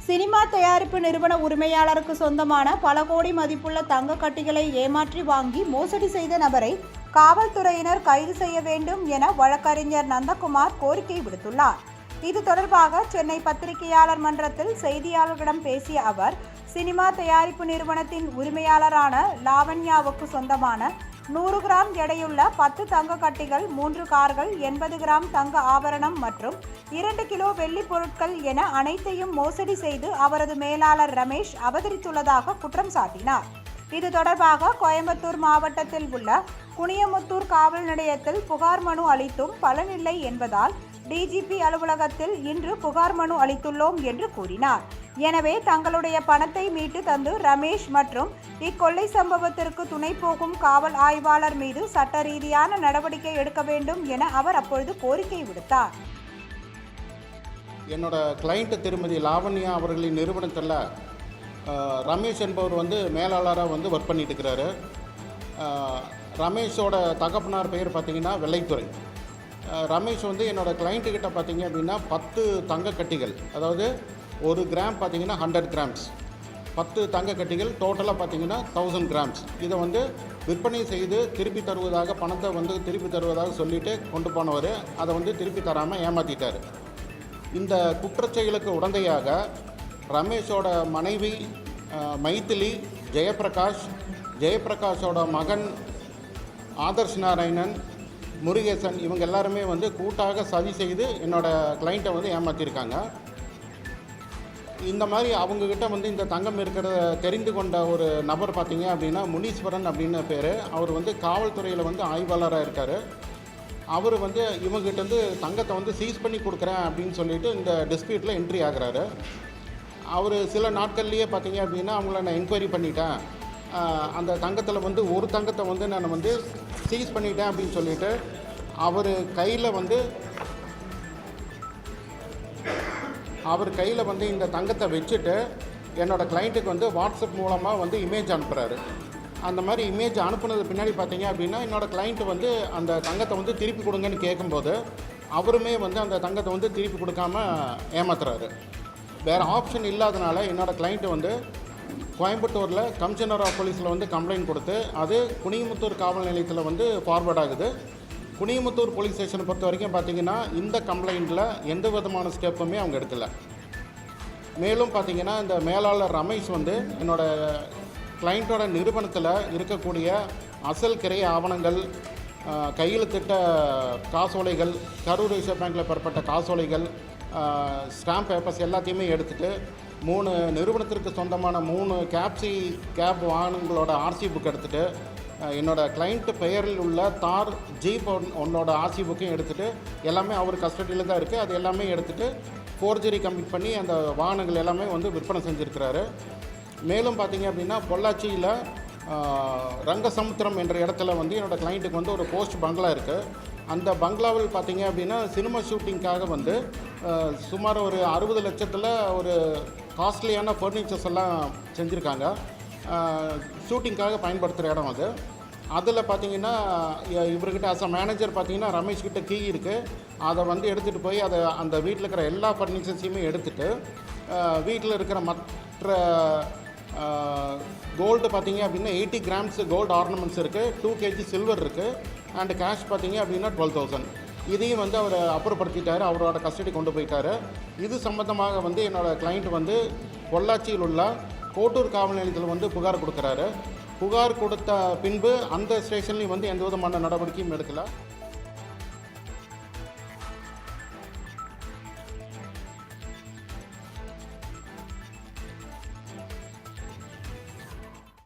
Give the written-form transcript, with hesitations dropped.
Cinema தயாரிப்பு நிறுவன உரிமையாளருக்கு சொந்தமான பல கோடி மதிப்புள்ள தங்க கட்டிகளை ஏமாற்றி வாங்கி மோசடி செய்த நபரை காவல்துறையினர் கைது செய்ய வேண்டும் என வழக்கறிஞர் நந்தகுமார் கோரிக்கை விடுத்துள்ளார். இது தொடர்பாக சென்னை பத்திரிகையாளர் மன்றத்தில் செய்தியாளர்களிடம் பேசிய அவர், சினிமா தயாரிப்பு நிறுவனத்தின் உரிமையாளரான லாவண்யாவுக்கு சொந்தமான 100 கிராம் எடையுள்ள 10 தங்க கட்டிகள், 3 கார்கள், 80 கிராம் தங்க ஆபரணம் மற்றும் 2 கிலோ வெள்ளி பொருட்கள் என அனைத்தையும் மோசடி செய்து அவரது மேலாளர் ரமேஷ் அபகரித்துள்ளதாக குற்றம் சாட்டினார். இது தொடர்பாக கோயம்புத்தூர் மாவட்டத்தில் உள்ள குனியமுத்தூர் காவல் நிலையத்தில் புகார் மனு அளித்தும் பலனில்லை என்பதால் டிஜிபி அலுவலகத்தில் இன்று புகார் மனு அளித்துள்ளோம் என்று கூறினார். எனவே தங்களுடைய பணத்தை மீட்டு தந்து ரமேஷ் மற்றும் இக்கொள்ளை சம்பவத்திற்கு துணை போகும் காவல் ஆய்வாளர் மீது சட்ட ரீதியான நடவடிக்கை எடுக்க வேண்டும் என அவர் அப்பொழுது கோரிக்கை விடுத்தார். என்னோட கிளைண்ட் திருமதி லாவண்யா அவர்களின் நிறுவனத்தில் ரமேஷ் என்பவர் மேலாளராக ஒர்க் பண்ணிட்டு இருக்கிறாரு. ரமேஷோட தகப்பனார் பெயர் பார்த்திங்கன்னா வெள்ளைத்துறை. ரமேஷ் என்னோட கிளைண்ட்டுக்கிட்ட பார்த்திங்க அப்படின்னா 10 தங்க கட்டிகள், அதாவது 1 கிராம் பார்த்திங்கன்னா 100 கிராம்ஸ், 10 தங்க கட்டிகள் டோட்டலாக பார்த்திங்கன்னா 1000 கிராம்ஸ். இதை விற்பனை செய்து திருப்பி தருவதாக, பணத்தை திருப்பி தருவதாக சொல்லிவிட்டு கொண்டு போனவர் அதை திருப்பி தராமல் ஏமாற்றிட்டார். இந்த குற்றச்செயலுக்கு உடந்தையாக ரமேஷோட மனைவி மைதிலி, ஜெயப்பிரகாஷோட மகன் ஆதர்ஷ் நாராயணன், முருகேசன், இவங்க எல்லாருமே கூட்டாக சதி செய்து என்னோடய கிளைண்ட்டை ஏமாற்றிருக்காங்க. இந்த மாதிரி அவங்கக்கிட்ட இந்த தங்கம் இருக்கிறத தெரிந்து கொண்ட ஒரு நபர் பார்த்திங்க அப்படின்னா முனீஸ்வரன் அப்படின்னு பேர். அவர் காவல்துறையில் ஆய்வாளராக இருக்கார். அவர் இவங்ககிட்ட தங்கத்தை சீஸ் பண்ணி கொடுக்குறேன் அப்படின்னு சொல்லிட்டு இந்த டிஸ்பியூட்டில் என்ட்ரி ஆகிறாரு. அவர் சில நாட்கள்லேயே பார்த்திங்க அப்படின்னா அவங்கள நான் என்கொயரி பண்ணிட்டேன், அந்த தங்கத்தில் ஒரு தங்கத்தை நான் சீஸ் பண்ணிட்டேன் அப்படின்னு சொல்லிட்டு அவர் கையில் இந்த தங்கத்தை வச்சுட்டு என்னோடய கிளைண்ட்டுக்கு வாட்ஸ்அப் மூலமாக இமேஜ் அனுப்புகிறாரு. அந்த மாதிரி இமேஜ் அனுப்புனது பின்னாடி பார்த்தீங்க அப்படின்னா என்னோடய கிளைண்ட்டு அந்த தங்கத்தை திருப்பி கொடுங்கன்னு கேட்கும்போது அவருமே அந்த தங்கத்தை திருப்பி கொடுக்காம ஏமாத்துறாரு. வேறு ஆப்ஷன் இல்லாதனால என்னோடய கிளைண்ட்டு கோயம்புத்தூரில் கமிஷனர் ஆஃப் போலீஸில் கம்ப்ளைண்ட் கொடுத்து அது குனியமுத்தூர் காவல் நிலையத்தில் ஃபார்வர்ட் ஆகுது. குனியமுத்தூர் போலீஸ் ஸ்டேஷனை பொறுத்த வரைக்கும் பார்த்திங்கன்னா இந்த கம்ப்ளைண்ட்டில் எந்த விதமான ஸ்டெப்புமே அவங்க எடுக்கலை. மேலும் பார்த்திங்கன்னா இந்த மேலாளர் ரமேஷ் என்னோடய கிளைண்ட்டோட நிறுவனத்தில் இருக்கக்கூடிய அசல் கிரை ஆவணங்கள், கையெழுத்திட்ட காசோலைகள், கரூர் ரிசர்வ் பேங்கில் பெறப்பட்ட காசோலைகள், ஸ்டாம்ப் பேப்பர்ஸ் எல்லாத்தையுமே எடுத்துகிட்டு 3 நிறுவனத்திற்கு சொந்தமான 3 கேப் வாகனங்களோட ஆர்சி புக் எடுத்துகிட்டு என்னோடய கிளைண்ட்டு பெயரில் உள்ள தார் ஜீப் ஒன்னோட ஆர்சி புக்கையும் எடுத்துகிட்டு எல்லாமே அவர் கஸ்டடியில் தான் இருக்குது. அது எல்லாமே எடுத்துகிட்டு ஃபோர்ஜரி கம்ப்ளீட் பண்ணி அந்த வாகனங்கள் எல்லாமே விற்பனை செஞ்சுருக்கிறாரு. மேலும் பார்த்திங்க அப்படின்னா பொள்ளாச்சியில் ரங்கசமுத்திரம் என்ற இடத்துல என்னோடய கிளைண்ட்டுக்கு ஒரு போஸ்ட் பங்களா இருக்குது. அந்த பங்களாவில் பார்த்திங்க அப்படின்னா சினிமா ஷூட்டிங்காக சுமார் ஒரு 60 லட்சத்தில் ஒரு காஸ்ட்லியான ஃபர்னிச்சர்ஸ் எல்லாம் செஞ்சுருக்காங்க. ஷூட்டிங்காக பயன்படுத்துகிற இடம் அது. அதில் பார்த்திங்கன்னா இவர்கிட்ட ஆஸ் அ மேனேஜர் பார்த்திங்கன்னா ரமேஷ்கிட்ட கீ இருக்குது. அதை எடுத்துகிட்டு போய் அந்த வீட்டில் இருக்கிற எல்லா ஃபர்னிச்சர்ஸையுமே எடுத்துகிட்டு வீட்டில் இருக்கிற மற்ற கோல்டு பார்த்திங்க அப்படின்னா 80 கிராம்ஸ் கோல்டு ஆர்னமெண்ட்ஸ் இருக்குது, 2 kg சில்வர் இருக்குது, அண்ட் கேஷ் பார்த்திங்க அப்படின்னா 12,000. இதையும் அவர் அப்புறப்படுத்திட்டார், அவரோட கஸ்டடி கொண்டு போயிட்டார். இது சம்மந்தமாக என்னோடய கிளைண்ட் பொள்ளாச்சியில் உள்ள கோட்டூர் காவல் நிலையத்தில் புகார் கொடுக்குறாரு. புகார் கொடுத்த பின்பு அந்த ஸ்டேஷன்லேயும் எந்த விதமான நடவடிக்கையும் எடுக்கலை.